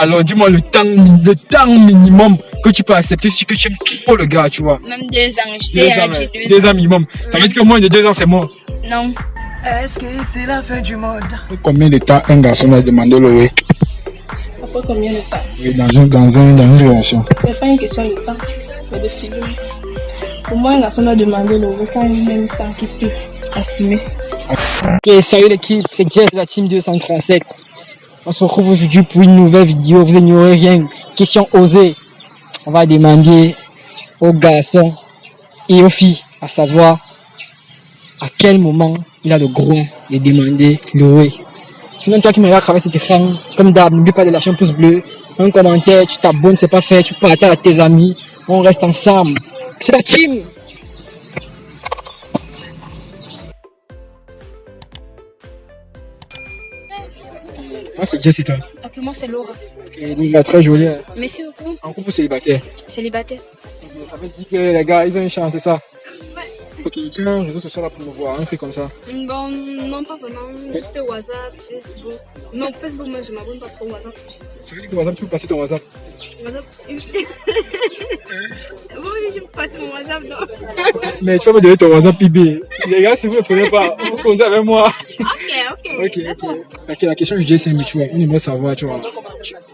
Alors dis-moi le temps minimum que tu peux accepter si que tu aimes trop le gars, tu vois. Même 2 ans, je t'ai dit 2 ans minimum. Ça veut dire que moins de 2 ans c'est mort. Non. Est-ce que c'est la fin du monde? Combien de temps un garçon a demandé le oui? Après combien de temps? Oui, dans une relation. C'est pas une question de temps, mais de feeling. Pour moi, un garçon a demandé le oui quand il même sent qu'il peut assumer. Ok, salut l'équipe, c'est Jess de la team 237. On se retrouve aujourd'hui pour une nouvelle vidéo. Vous ignorez rien. Question osée. On va demander aux garçons et aux filles à savoir à quel moment il a le gros de demander le oui. Sinon, toi qui me regardes à travers cet écran, comme d'hab, n'oublie pas de lâcher un pouce bleu, un commentaire, tu t'abonnes, c'est pas fait, tu partages à tes amis, on reste ensemble. C'est la team! Moi c'est Jess et toi. Ok, moi c'est Laura. Ok, donc il est très joli. Merci beaucoup. En couple célibataire. Célibataire. Ça veut dire que les gars ils ont une chance, c'est ça? Ouais. Ok, tiens un réseau social là pour me voir, un truc comme ça. Bon, non pas vraiment. Juste WhatsApp, Facebook. Non, Facebook, moi je m'abonne pas trop au WhatsApp. Ça veut dire que WhatsApp, tu peux passer ton WhatsApp. WhatsApp. Bon, je peux passer mon WhatsApp, non? Mais tu vas me donner ton WhatsApp PB. Les gars, si vous ne le prenez pas, vous causez avec moi. Ok. Ok, la question que je dis c'est, mais tu vois, on aimerait savoir, tu vois,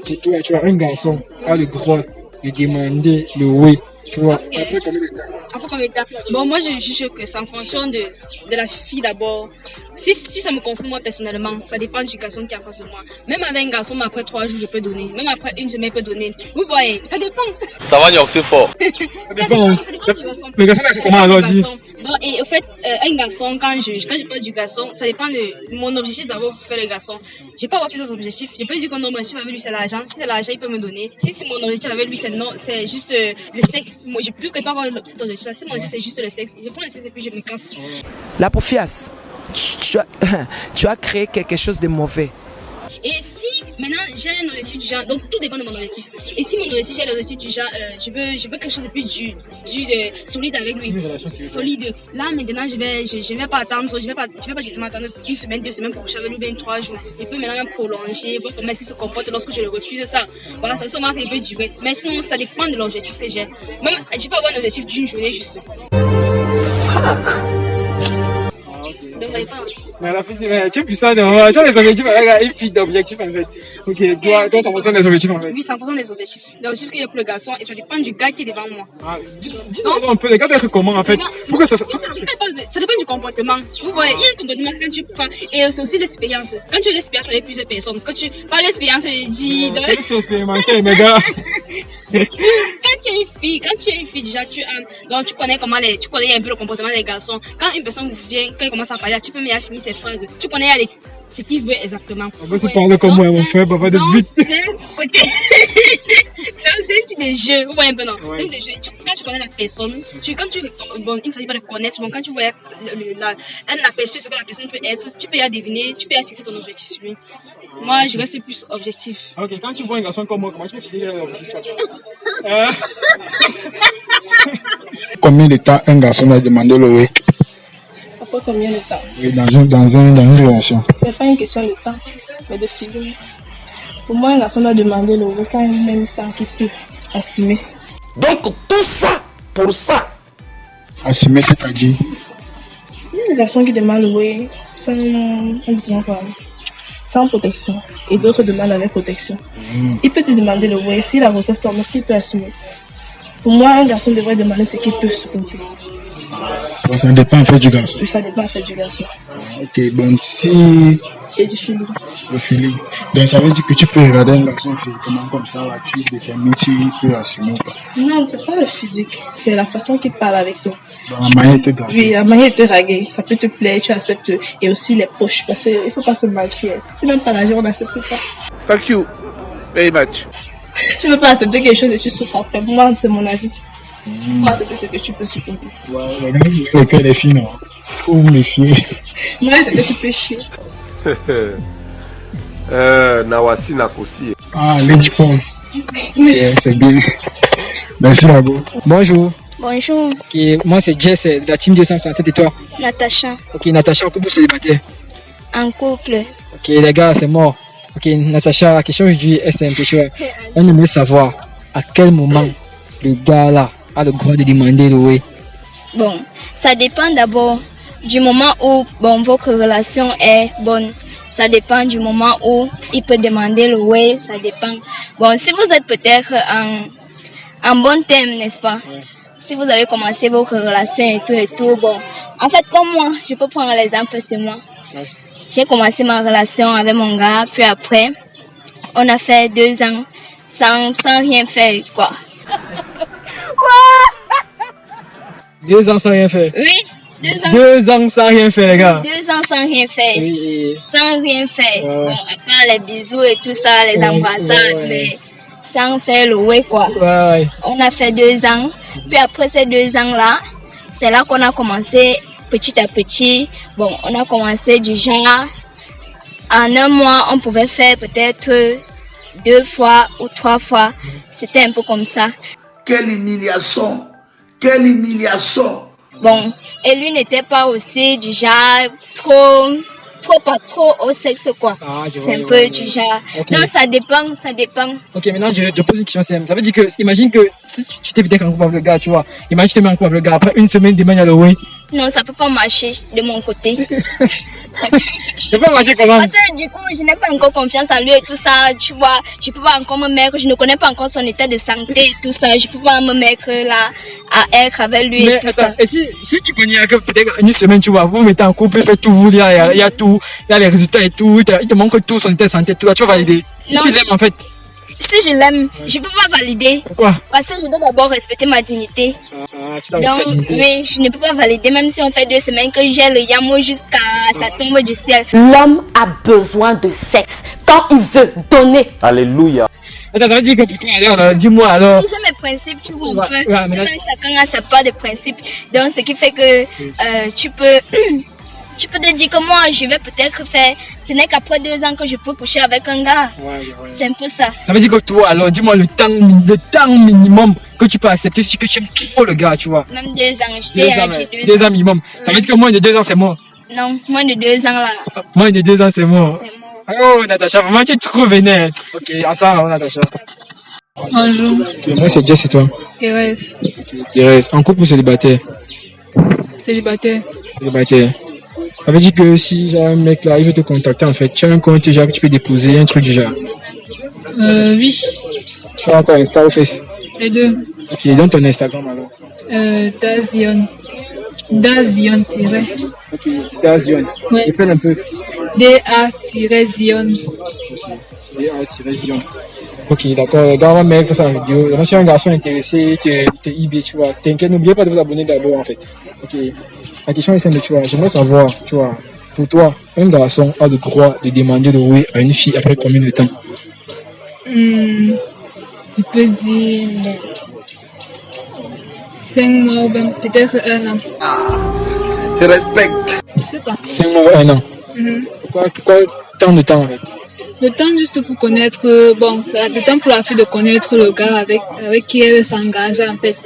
que toi, tu vois, un garçon a le droit de demander le oui, tu vois, après combien de temps? Après combien de temps? Bon, moi je juge que c'est en fonction de la fille d'abord. Si ça me concerne moi personnellement, ça dépend du garçon qui est en face de moi. Même avec un garçon, après 3 jours, je peux donner. Même après 1 semaine, je peux donner. Vous voyez, ça dépend. Ça va, c'est fort. Ça dépend. Le garçon, il fait comment alors dit? Non, et au fait, un garçon, quand je parle du garçon, ça dépend de mon objectif d'avoir fait le garçon. Je vais pas avoir plusieurs objectifs. Je peux dire que non, mon objectif avec lui c'est l'argent. Si c'est l'argent, il peut me donner. Si mon objectif avec lui c'est non, c'est juste le sexe. Moi, j'ai plus que pas avoir cet objectif. Si mon objectif c'est juste le sexe, je prends le sexe et puis je me casse. La Poufias, tu as créé quelque chose de mauvais. Et si maintenant j'ai un objectif du genre, donc tout dépend de mon objectif. Et si mon objectif j'ai l'objectif du genre, je veux quelque chose de plus solide avec lui, solide. Là maintenant je vais pas attendre, je vais pas directement attendre 1 semaine, 2 semaines pour coucher avec lui, bien 3 jours. Je peux maintenant prolonger, voir comment est-ce qu'il se comporte lorsque je le refuse ça. Voilà, ça seulement qu'il peut durer. Mais sinon ça dépend de l'objectif que j'ai. Même je peux avoir un objectif d'une journée juste. Donc, mais la fille, tu es puissant, tu as des objectifs avec une fille d'objectifs en fait. Ok, toi, ça fonctionne des objectifs en fait. Oui, ça fonctionne des objectifs. L'objectif qu'il y a pour le garçon et ça dépend du gars qui est devant moi. Ah, dis-moi un peu, les gars d'être comment en fait? Pourquoi ça dépend du comportement. Vous voyez, il y a un comportement quand tu prends, et c'est aussi l'expérience. Quand tu as l'expérience avec plusieurs personnes, quand tu parles d'expérience, je dis. C'est expérimenté, mes gars. Quand tu es une fille, déjà, donc tu connais un peu le comportement des garçons. Quand une personne vient, quand il commence à parler, tu peux même finir ses phrases. Tu connais ce qu'il veut exactement. On va se parler comme moi, mon frère, papa de vite. C'est un type de jeu, vous voyez un peu non? Ouais. Quand tu connais la personne, bon, il ne s'agit pas de connaître, bon, quand tu vois elle aperçu ce que la personne peut être, tu peux y deviner, tu peux y fixer ton objectif sur lui. Moi, je reste plus objectif. Ok, quand tu vois un garçon comme moi, comment tu peux fixer l'objectif? Combien de temps un garçon a demandé le oui? Après combien de temps? Oui, dans une relation. C'est pas une question de temps, mais de feeling. Pour moi, un garçon a demandé le oui quand il même sent qu'il peut assumer. Donc tout ça, pour ça. Assumer, c'est-à-dire? Il y a des garçons qui demandent le oui sans protection et d'autres demandent avec protection. Il peut te demander le oui si la grossesse tombe, est-ce qu'il peut assumer? Pour moi, un garçon devrait demander ce qu'il peut supporter. Donc ça dépend en fait du garçon. Oui, ça dépend en fait du garçon. Ok, bon, si... Et du feeling. Le feeling. Donc ça veut dire que tu peux regarder un garçon physiquement comme ça, là, tu détermines s'il peut assumer ou pas. Non, c'est pas le physique, c'est la façon qu'il parle avec toi. Donc la manière de te draguer. Oui, la manière de te draguer, ça peut te plaire, tu acceptes. Et aussi les poches, parce qu'il ne faut pas se mentir. C'est même pas l'argent, on n'accepte pas. Thank you very much. Tu ne peux pas accepter quelque chose et tu souffres après. Moi, c'est mon avis. Il faut accepter ce que tu peux supporter. Ouais, le cœur des filles, non. Faut vous méfier. Moi, c'est que tu peux chier. Nawasi Nakosi. Ah, Lady Pons. C'est bien. Merci, Labo. Bonjour. Bonjour. Ok, moi c'est Jess de la team 237 et toi? Natacha. Ok, Natacha, en couple célibataire? En couple. Ok, les gars, c'est mort. Ok, Natacha, la question aujourd'hui est simple, tu vois. On aimerait savoir à quel moment le gars là a le droit de demander le oui. Bon, ça dépend d'abord du moment où votre relation est bonne. Ça dépend du moment où il peut demander le oui, ça dépend. Bon, si vous êtes peut-être en bon terme, n'est-ce pas? Ouais. Si vous avez commencé votre relation et tout, bon. En fait, comme moi, je peux prendre l'exemple sur moi. Ouais. J'ai commencé ma relation avec mon gars, puis après, on a fait 2 ans sans rien faire, quoi. 2 ans sans rien faire? Oui, 2 ans. 2 ans sans rien faire, les gars. 2 ans sans rien faire. Oui. Sans rien faire. Ouais. Bon, à part les bisous et tout ça, les embrassades, mais sans faire le ouais, quoi. Ouais. On a fait 2 ans. Puis après ces 2 ans-là, c'est là qu'on a commencé petit à petit. Bon, on a commencé du genre, en 1 mois, on pouvait faire peut-être 2 fois ou 3 fois. C'était un peu comme ça. Quelle humiliation! Quelle humiliation! Bon, et lui n'était pas aussi du genre pas trop au sexe, quoi. Ah, c'est un peu du genre. Okay. Non, ça dépend. Ok, maintenant je pose une question simple. Ça veut dire que, imagine que si tu t'es peut-être en couple avec le gars, tu vois, imagine que tu te mets en couple avec le gars, après 1 semaine, demain, il y a le oui. Non, ça peut pas marcher de mon côté. Je peux pas marcher comment? Parce que du coup, je n'ai pas encore confiance en lui et tout ça, tu vois. Je peux pas encore me mettre, je ne connais pas encore son état de santé et tout ça. Je peux pas me mettre là à être avec lui et tout ça. Et si tu connais peut-être 1 semaine, tu vois, vous mettez en couple, faites tout, il y a tout, il y a les résultats et tout, il te manque tout, son état de santé, tout là, tu vas valider. Si tu l'aimes en fait. Si je l'aime, je peux pas valider. Pourquoi? Parce que je dois d'abord respecter ma dignité. Donc, oui, je ne peux pas valider, même si on fait 2 semaines que j'ai le yamo jusqu'à ça tombe du ciel. L'homme a besoin de sexe quand il veut donner. Alléluia. Attends, ça veut dire que pour toi, alors, dis-moi alors. J'ai mes principes, tu vois un peu. Chacun a sa part de principes. Donc, ce qui fait que tu peux te dire que moi, je vais peut-être faire. Ce n'est qu'après 2 ans que je peux coucher avec un gars. Ouais. C'est un peu ça. Ça veut dire que toi, alors, dis-moi le temps minimum que tu peux accepter si que tu aimes trop le gars, tu vois. Même 2 ans, je t'ai dit 2 ans minimum. Ça veut dire que moins de 2 ans, c'est mort. Non, moins de 2 ans là. Moins de 2 ans, c'est mort. Oh, Natacha, vraiment, tu es trop vénère. Ok, ensemble, Natacha. Bonjour. Moi, c'est Jess et toi? Thérèse. Thérèse, en couple ou célibataire? Célibataire. Célibataire. Ça veut dire que si genre, un mec là, il veut te contacter en fait, tu as un compte genre que tu peux déposer, un truc du genre? Oui. Tu as encore Insta ou Face? Les deux. Ok, donne ton Instagram alors. Dazion. Dazion, tiré. Ok, Dazion. Ouais. Répète un peu. DA-Zion. DA-Zion. Ok, d'accord. Regarde un mec, fais ça en vidéo. Moi, si un garçon intéressé, t'es eBay, tu vois. T'inquiète, n'oubliez pas de vous abonner d'abord en fait. Ok. La question est simple, tu vois. J'aimerais savoir, tu vois, pour toi, un garçon a le droit de demander le oui à une fille après combien de temps? Je peux dire 5 mois ou bien peut-être 1 an. Je respecte. Je sais pas. 5 mois ou 1 an. Pourquoi tant de temps en fait? Le temps juste pour connaître, le temps pour la fille de connaître le gars avec qui elle s'engage en fait.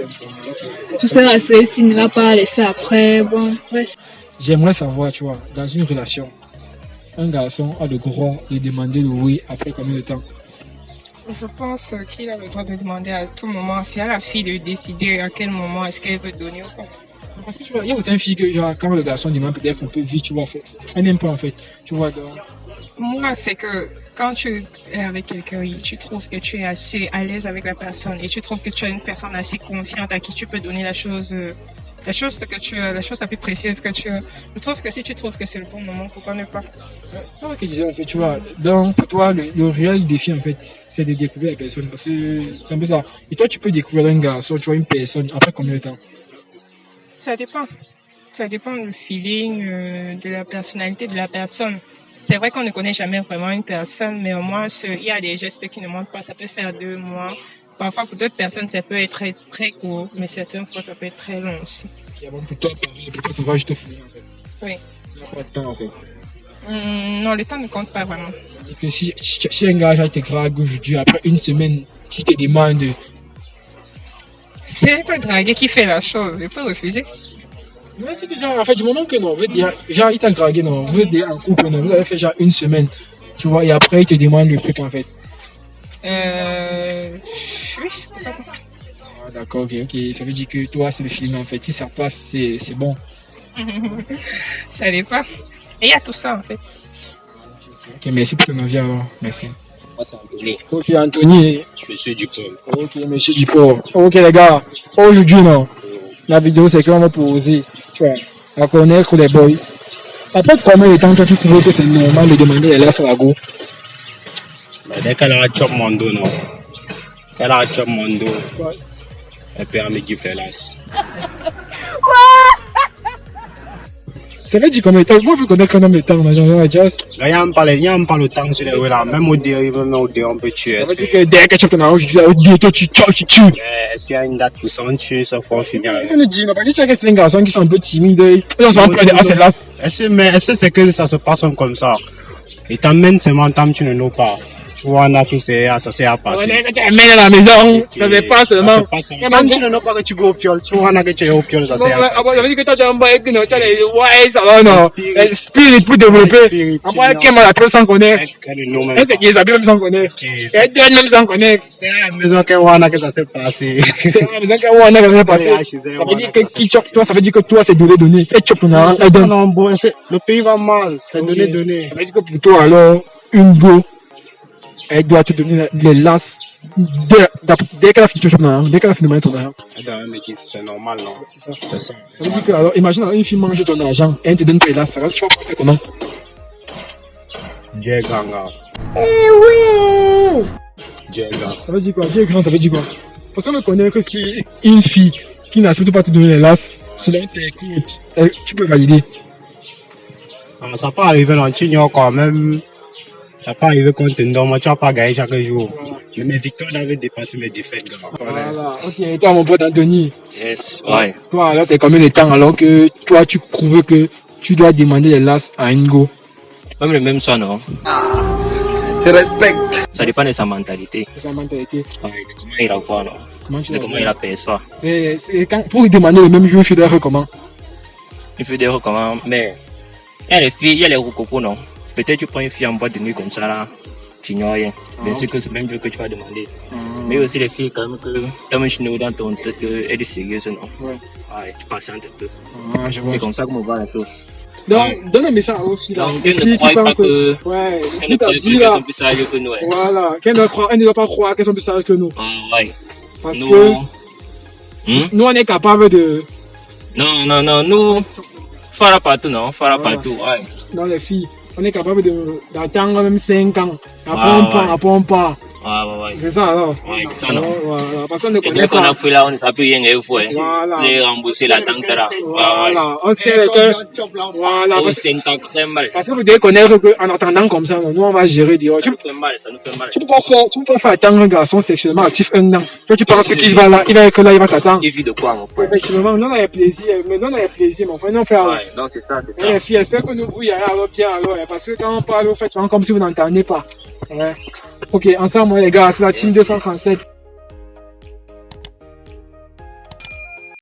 Tout ça rassurer s'il ne va pas laisser après, bon, bref. J'aimerais savoir, tu vois, dans une relation, un garçon a le droit de demander le oui après combien de temps? Je pense qu'il a le droit de demander à tout moment. C'est à la fille de décider à quel moment est-ce qu'elle veut donner ou pas. Parce que tu vois, il y a certaines filles que genre, quand le garçon demande peut-être un peu vite, tu vois, elle n'aime pas en fait, tu vois. Donc... Moi, c'est que quand tu es avec quelqu'un, tu trouves que tu es assez à l'aise avec la personne et tu trouves que tu as une personne assez confiante à qui tu peux donner la chose la plus précieuse que tu as. Je trouve que si tu trouves que c'est le bon moment, pourquoi ne pas? C'est ça que je disais en fait, tu vois. Donc pour toi, le réel défi en fait, c'est de découvrir la personne parce que c'est un peu ça. Et toi, tu peux découvrir un garçon, tu vois, une personne après combien de temps? Ça dépend. Ça dépend du feeling, de la personnalité de la personne. C'est vrai qu'on ne connaît jamais vraiment une personne, mais au moins, il y a des gestes qui ne montrent pas. Ça peut faire 2 mois. Parfois, pour d'autres personnes, ça peut être très, très court, mais certaines fois, ça peut être très long aussi. Et avant, pour toi, ça va juste finir, en fait. Oui. Il n'y a pas de temps, en fait. Non, le temps ne compte pas vraiment. Que si un gars te drague aujourd'hui, après 1 semaine, qui te demande... C'est pas draguer qui fait la chose, je peux refuser. Mais c'est déjà, en fait, du moment que non, genre, il t'a dragué, non, vous êtes en couple, non, vous avez fait genre 1 semaine, Tu vois, et après, il te demande le truc, en fait. Oui, pourquoi pas. Ah, d'accord, ok. Ça veut dire que toi, c'est le feeling, en fait. Si ça passe, c'est bon. Ça dépend. Et il y a tout ça, en fait. Ok, merci pour ton avis, alors. Merci. Moi, c'est Anthony. Ok, Anthony. Monsieur Dupont. Ok, monsieur Dupont. Ok, les gars. Aujourd'hui, non. La vidéo, c'est qu'on va poser, tu vois, à connaître les boys. Après combien de temps toi tu trouves que c'est normal de demander les lasses à la go? Dès qu'elle a chop mon dos, non. Qu'elle a chop mon dos, elle peut me dire les lasses. Ça veut dire combien de temps? Moi, je connais qu'un nombre de temps, genre, just. Là, il n'y a pas le temps sur les roues là. Même au dérive, on peut tuer. Ça veut dire que dès que tu as aujourd'hui, toi, tu tues. Est-ce qu'il y a une date pour ça, on tue, ça faut finir. Je ne dis pas, parce que tu as des garçons qui sont un peu timides, ils sont un peu assez lasses. Est-ce que c'est que ça se passe comme ça? Et t'emmènes seulement tant tu ne nous pas. Tu vois, on a tout ça s'est à passer. Quand tu amènes à la maison, ça se passe seulement. Tu ne nous pas que tu go au piole. Tu vois, on a que tu es au piole, ça s'est à passer. Ça veut dire que toi, tu as un bail que tu as les ouais, ça va, non. L'esprit pour développer. Après, qui m'a appelé sans connaître. C'est qui les appelle sans connaître. Et tu même sans connaître. C'est à la maison qu'on a que ça s'est passé. C'est à la maison qu'on a que ça s'est passé. Ça veut dire que qui chope toi, ça veut dire que toi, c'est donné. Et chope ton argent, elle donne. Le pays va mal, c'est donné. Ça veut dire que pour toi, alors, une go, elle doit te donner les lasses dès qu'elle a fini ton argent, dès qu'elle a fini de mettre ton argent. C'est normal, non? C'est ça. Ça veut dire que, alors, imagine, une fille mange ton argent, et elle te donne tes lasses, ça va, tu vas penser comment? Dieu Ganga. Eh oui! Dieu Ganga. Ça veut dire quoi? Dieu grand, ça veut dire quoi? Parce qu'on me connaît que si une fille qui n'accepte pas de te donner les lasses, cela t'écoute, tu peux valider. Ça peut arriver dans le Chignon quand même. Ça peut arriver quand tu ne vas pas gagner chaque jour. Mais mes victoires avaient dépassé mes défaites. Voilà, ok. Toi, mon pote Anthony. Yes, ouais. Toi, alors, c'est combien de temps alors que toi, tu trouves que tu dois demander les lasses à Ingo? Même le même soir, non? Je respecte. Ça dépend de sa mentalité. De sa mentalité. Ouais, de comment il la voit, non? Comment il la perçoit. Et pour lui demander le même jour, il fait des comment? Il fait des comment? Mais il y a les filles, il y a les rococo, non? Peut-être tu prends une fille en boîte de nuit comme ça là, tu ignores rien. Bien sûr que c'est le même jour que tu vas demander. Mais aussi les filles, quand même, que tu as un chinois dans ton tête, elle est sérieuse, non? Ouais, tu patientes un peu. C'est comme ça qu'on voit la chose. Donc, donne un message aux filles là. Donc, elles ne croient pas que. Ouais, elles ne croient pas qu'elles sont plus sérieuses que nous. Ouais. Voilà, elles ne doivent pas croire qu'elles sont plus sérieuses que nous. Ouais. Parce que nous, on est capable de. Non, nous. Fara partout, non? Fara partout, ouais. Dans les filles, on est capable d'attendre même 5 ans. Après on part. Ouais. C'est ça alors? Ouais, c'est ça, non? Voilà, parce qu'on ne connaît pas. Dès qu'on pas. a pris là, on ne sait plus rien qu'il faut. Voilà. Les rembourser la tank là. Voilà, on sait que. Voilà. On s'entend très mal. Parce que vous devez connaître qu'en attendant comme ça, nous on va gérer dehors. Ça nous fait mal, ça nous fait mal. Tu peux pas faire attendre un garçon sexuellement actif 1 an. Toi tu penses qu'il va là, il va être là, il va t'attendre. Il vit de quoi, mon frère? Effectivement, nous on a plaisir, mais nous on a plaisir, mon frère. Nous on fait. Ouais, non, c'est ça. Et les filles, j'espère que nous vous y allez alors bien alors, parce que quand on parle, vous faites souvent comme si vous n'entendez pas. Ouais. Ok, ensemble, les gars, c'est la team 237.